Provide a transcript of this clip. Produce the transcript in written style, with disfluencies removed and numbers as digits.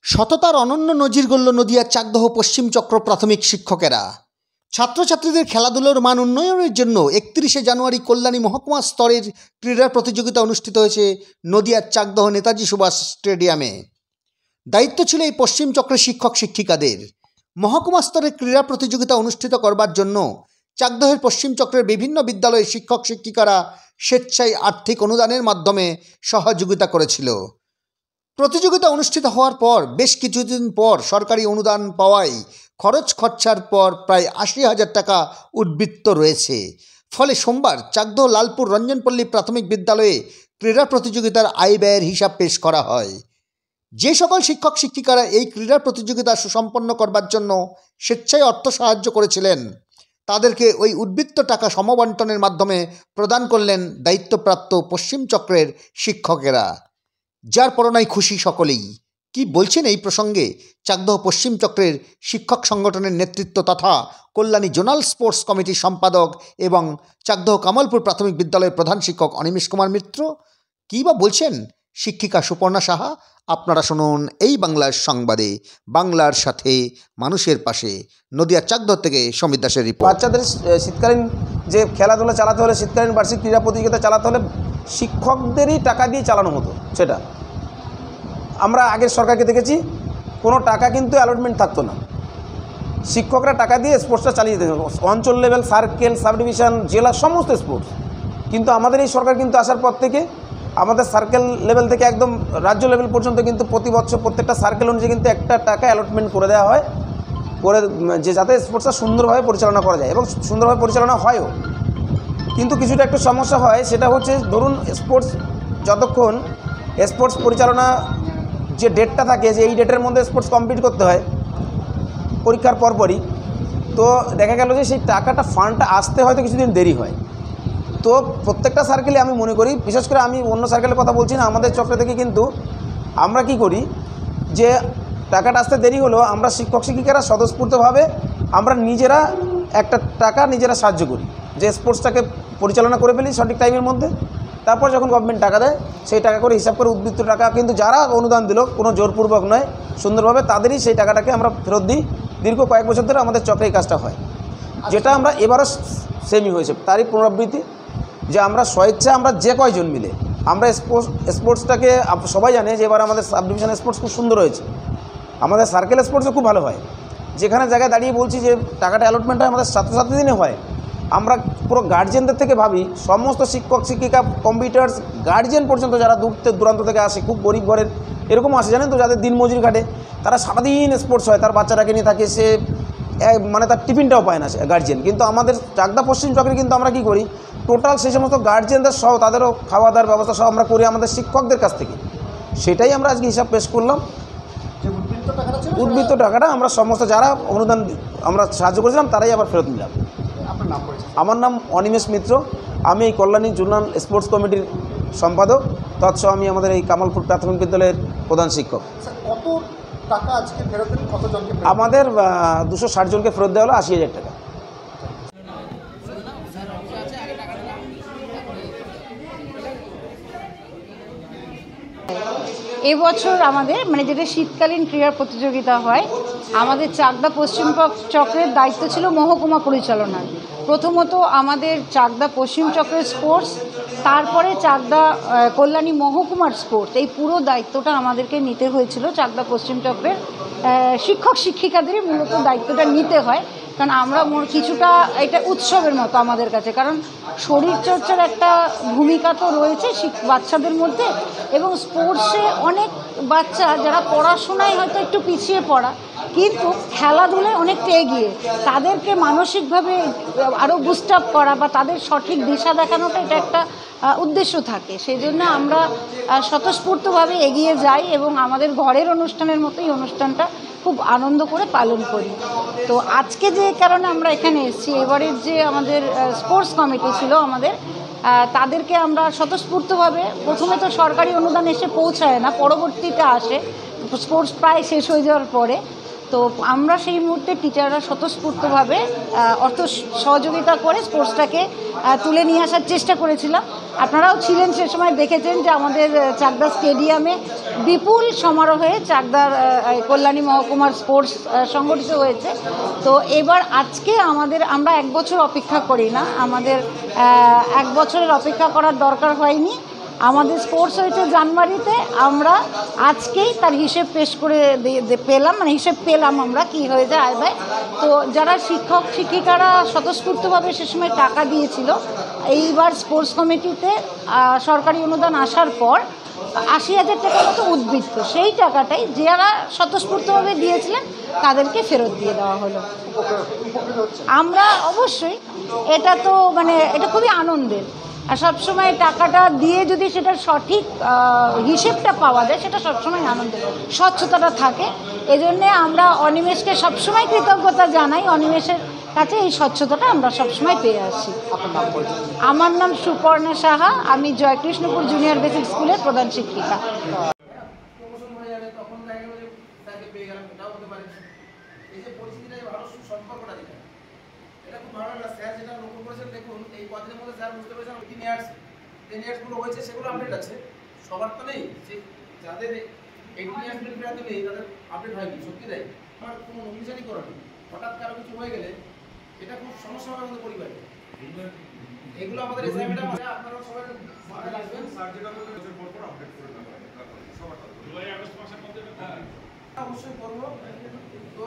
সততার অনন্য নজির গড়ল নদিয়ার চাকদহ পশ্চিম চক্র প্রাথমিক শিক্ষকেরা। ছাত্রছাত্রীদের খেলাধুলোর মান উন্নয়নের জন্য 31শে জানুয়ারি কল্যাণী মহকুমা স্তরের ক্রীড়া প্রতিযোগিতা অনুষ্ঠিত হয়েছে নদিয়ার চাকদহ নেতাজি সুভাষ স্টেডিয়ামে। দায়িত্ব ছিল এই পশ্চিম চক্রের শিক্ষক শিক্ষিকাদের। মহকুমা স্তরের ক্রীড়া প্রতিযোগিতা অনুষ্ঠিত করবার জন্য চাকদহের পশ্চিম চক্রের বিভিন্ন বিদ্যালয়ের শিক্ষক শিক্ষিকারা স্বেচ্ছায় আর্থিক অনুদানের মাধ্যমে সহযোগিতা করেছিল। প্রতিযোগিতা অনুষ্ঠিত হওয়ার পর বেশ কিছুদিন পর সরকারি অনুদান পাওয়ায় খরচ খরচার পর প্রায় ৮০,০০০ টাকা উদ্বৃত্ত রয়েছে। ফলে সোমবার চাকদহ লালপুর রঞ্জনপল্লী প্রাথমিক বিদ্যালয়ে ক্রীড়া প্রতিযোগিতার আয় ব্যয়ের হিসাব পেশ করা হয়। যে সকল শিক্ষক শিক্ষিকারা এই ক্রীড়া প্রতিযোগিতা সুসম্পন্ন করবার জন্য স্বেচ্ছায় অর্থ সাহায্য করেছিলেন তাদেরকে ওই উদ্বৃত্ত টাকা সমবন্টনের মাধ্যমে প্রদান করলেন দায়িত্বপ্রাপ্ত পশ্চিম চক্রের শিক্ষকেরা, যার পরনায় খুশি সকলেই। কি বলছেন এই প্রসঙ্গে চাকদহ পশ্চিম চক্রের শিক্ষক সংগঠনের নেতৃত্ব তথা কল্যাণী জোনাল স্পোর্টস কমিটির সম্পাদক এবং চাকদহ কামালপুর প্রাথমিক বিদ্যালয়ের প্রধান শিক্ষক অনিমেষ কুমার মিত্র, কী বা বলছেন শিক্ষিকা সুপর্ণা সাহা? আপনারা শুনুন এই বাংলার সংবাদে, বাংলার সাথে মানুষের পাশে। নদিয়া চাকদহ থেকে সমিত দাসের রিপোর্ট। বাচ্চাদের শীতকালীন যে খেলাধুলা চালাতে হলে, শীতকালীন বার্ষিক ক্রীড়া প্রতিযোগিতা চালাতে হলে শিক্ষকদেরই টাকা দিয়ে চালানো হতো। সেটা আমরা আগের সরকারকে দেখেছি, কোনো টাকা কিন্তু অ্যালটমেন্ট থাকতো না, শিক্ষকরা টাকা দিয়ে স্পোর্টসটা চালিয়ে যেত, অঞ্চল লেভেল, সার্কেল, সাব ডিভিশন, জেলা, সমস্ত স্পোর্টস। কিন্তু আমাদের এই সরকার কিন্তু আসার পর থেকে আমাদের সার্কেল লেভেল থেকে একদম রাজ্য লেভেল পর্যন্ত কিন্তু প্রতি বছর প্রত্যেকটা সার্কেল অনুযায়ী কিন্তু একটা টাকা অ্যালটমেন্ট করে দেওয়া হয়, করে যে যাতে স্পোর্টসটা সুন্দরভাবে পরিচালনা করা যায় এবং সুন্দরভাবে পরিচালনা হয়ও। কিন্তু কিছুটা একটু সমস্যা হয়, সেটা হচ্ছে ধরুন স্পোর্টস যতক্ষণ স্পোর্টস পরিচালনা যে ডেটটা থাকে, যে এই ডেটের মধ্যে স্পোর্টস কমপ্লিট করতে হয় পরীক্ষার পরপরই, তো দেখা গেল যে সেই টাকাটা ফান্ডটা আসতে হয়তো কিছুদিন দেরি হয়। তো প্রত্যেকটা সার্কেলে আমি মনে করি, বিশেষ করে আমি অন্য সার্কেলের কথা বলছি না, আমাদের চক্র থেকে কিন্তু আমরা কি করি, যে টাকাটা আসতে দেরি হলো, আমরা শিক্ষক শিক্ষিকারা স্বতঃস্ফূর্তভাবে আমরা নিজেরা একটা টাকা নিজেরা সাহায্য করি, যে স্পোর্টসটাকে পরিচালনা করে ফেলি সঠিক টাইমের মধ্যে। তারপর যখন গভর্নমেন্ট টাকা দেয়, সেই টাকা করে হিসাব করে উদ্বৃত্ত টাকা কিন্তু যারা অনুদান দিল, কোনো জোরপূর্বক নয়, সুন্দরভাবে তাদেরই সেই টাকাটাকে আমরা ফেরত দিই। দীর্ঘ কয়েক বছর ধরে আমাদের চক্রে এই কাজটা হয়, যেটা আমরা এবারও সেমই হয়েছে, তারই পুনরাবৃত্তি, যে আমরা স্বেচ্ছা আমরা যে কয়জন মিলে আমরা স্পোর্টসটাকে, সবাই জানে যে এবার আমাদের সাব ডিভিশন স্পোর্টস খুব সুন্দর হয়েছে, আমাদের সার্কেল স্পোর্টসও খুব ভালো হয়। যেখানে জায়গায় দাঁড়িয়ে বলছি যে টাকাটা অ্যালটমেন্ট হয় আমাদের ছাত্রছাত্রীদের হয়, আমরা পুরো গার্জিয়ানদের থেকে ভাবি, সমস্ত শিক্ষক শিক্ষিকা, কম্পিউটার্স, গার্জিয়ান পর্যন্ত যারা দূরান্ত থেকে আসে, খুব গরিব ঘরের এরকমও আসে জানেন তো, যাদের দিনমজুরি ঘাটে, তারা সারাদিন স্পোর্টস হয়, তার বাচ্চাটাকে নিয়ে থাকে, সে মানে তার টিফিনটাও পায় না গার্জিয়ান। কিন্তু আমাদের চাকদা পশ্চিম চক্রে কিন্তু আমরা কী করি, টোটাল সেই সমস্ত গার্জিয়ানদের সহ তাদেরও খাওয়া দাওয়ার ব্যবস্থা সহ আমরা করি আমাদের শিক্ষকদের কাছ থেকে। সেটাই আমরা আজকে হিসাব পেশ করলাম। উদ্বৃত্ত টাকাটা আমরা সমস্ত যারা অনুদান আমরা সাহায্য করেছিলাম তারাই আবার ফেরত নিলাম। আমার নাম অনিমেষ মিত্র, আমি এই কল্যাণী জোনাল স্পোর্টস কমিটির সম্পাদক, তৎসহ আমি আমাদের এই কামালপুর প্রাথমিক বিদ্যালয়ের প্রধান শিক্ষক। কত টাকা আজকে ফেরত দিলেন? কতজনকে? আমাদের 260 জনকে ফেরত দেওয়া হলো 80,000 টাকা। এবছর আমাদের যেটা শীতকালীন ক্রীড়া প্রতিযোগিতা হয়, আমাদের চাকদা পশ্চিম চক্রের দায়িত্ব ছিল মহকুমা পরিচালনার। প্রথমত আমাদের চাকদা পশ্চিম চক্রের স্পোর্টস, তারপরে চাকদা কল্যাণী মহকুমার স্পোর্টস, এই পুরো দায়িত্বটা আমাদেরকে নিতে হয়েছিল। চাকদা পশ্চিম চক্রের শিক্ষক শিক্ষিকাদেরই মূলত দায়িত্বটা নিতে হয়, কারণ আমরা কিছুটা এটা উৎসবের মতো আমাদের কাছে, কারণ শরীরচর্চার একটা ভূমিকা তো রয়েছে বাচ্চাদের মধ্যে, এবং স্পোর্টসে অনেক বাচ্চা যারা পড়াশোনায় হয়তো একটু পিছিয়ে পড়া, কিন্তু খেলাধুলায় অনেকটা এগিয়ে, তাদেরকে মানসিকভাবে আরও বুস্ট আপ করা বা তাদের সঠিক দিশা দেখানোটা এটা একটা উদ্দেশ্য থাকে। সেই জন্য আমরা স্বতঃস্ফূর্তভাবে এগিয়ে যাই এবং আমাদের ঘরের অনুষ্ঠানের মতোই অনুষ্ঠানটা খুব আনন্দ করে পালন করি। তো আজকে যে কারণে আমরা এখানে এসেছি, এবারের যে আমাদের স্পোর্টস কমিটি ছিল আমাদের, তাদেরকে আমরা স্বতঃস্ফূর্তভাবে, প্রথমে তো সরকারি অনুদান এসে পৌঁছায় না, পরবর্তীতে আসে স্পোর্টস প্রায় শেষ হয়ে যাওয়ার পরে, তো আমরা সেই মুহূর্তে টিচাররা স্বতঃস্ফূর্তভাবে অর্থ সহযোগিতা করে স্পোর্টসটাকে তুলে নিয়ে আসার চেষ্টা করেছিলাম। আপনারাও ছিলেন সে সময়, দেখেছেন যে আমাদের চাকদা স্টেডিয়ামে বিপুল সমারোহে চাকদার কল্যাণী মহকুমার স্পোর্টস সংগঠিত হয়েছে। তো এবার আজকে আমরা 1 বছর অপেক্ষা করি না, আমাদের 1 বছরের অপেক্ষা করার দরকার হয়নি। আমাদের স্পোর্টস হয়েছে জানুয়ারিতে, আমরা আজকেই তার হিসেব পেশ করে পেলাম, মানে হিসেব পেলাম আমরা কি হয়েছে আয় ব্যয়। তো যারা শিক্ষক শিক্ষিকারা স্বতঃস্ফূর্তভাবে সে সময় টাকা দিয়েছিল, এইবার স্পোর্টস কমিটিতে সরকারি অনুদান আসার পর 80,000 টাকার মতো উদ্বৃত্ত, সেই টাকাটাই যারা স্বতঃস্ফূর্তভাবে দিয়েছিলেন তাদেরকে ফেরত দিয়ে দেওয়া হলো। আমরা অবশ্যই, এটা তো মানে এটা খুবই আনন্দের। আর সবসময় টাকাটা দিয়ে যদি সেটার সঠিক হিসেবটা পাওয়া যায়, সেটা সবসময় আনন্দের, স্বচ্ছতাটা থাকে। এজন্যে আমরা অনিমেষকে সবসময় কৃতজ্ঞতা জানাই, অনিমেষের কাছে এই স্বচ্ছতাটা আমরা সবসময় পেয়ে আসছি। আমার নাম সুপর্ণা সাহা, আমি জয়কৃষ্ণপুর জুনিয়র বেসিক স্কুলের প্রধান শিক্ষিকা। এটা খুব ভালো লাগলো স্যার যেটা লক্ষ্য করেছেন। দেখুন এই কদিনের মধ্যে স্যার বুঝতে পেরেছেন 10 ইয়ার্সগুলো হয়েছে, সেগুলো আপডেট আছে। সবার তো নেই, যে যাদের 18 ইয়ার্স প্লেয়ার নেই তাদের আপডেট হয়নি। সত্যি তাই, আমার কোনো নমিনেশনই করেনি। হঠাৎ কারো কিছু হয়ে গেলে এটা খুব সমস্যা হবে আমাদের পরিবারে। এগুলো আমাদের অ্যাসাইনমেন্ট আছে, আপনারা সবাই মাথায় রাখবেন। স্যার যেটা বলবেন এর পর আপডেট করে নেবেন সবার। জুলাই আগস্ট মাসের মধ্যে অবশ্যই করব। তো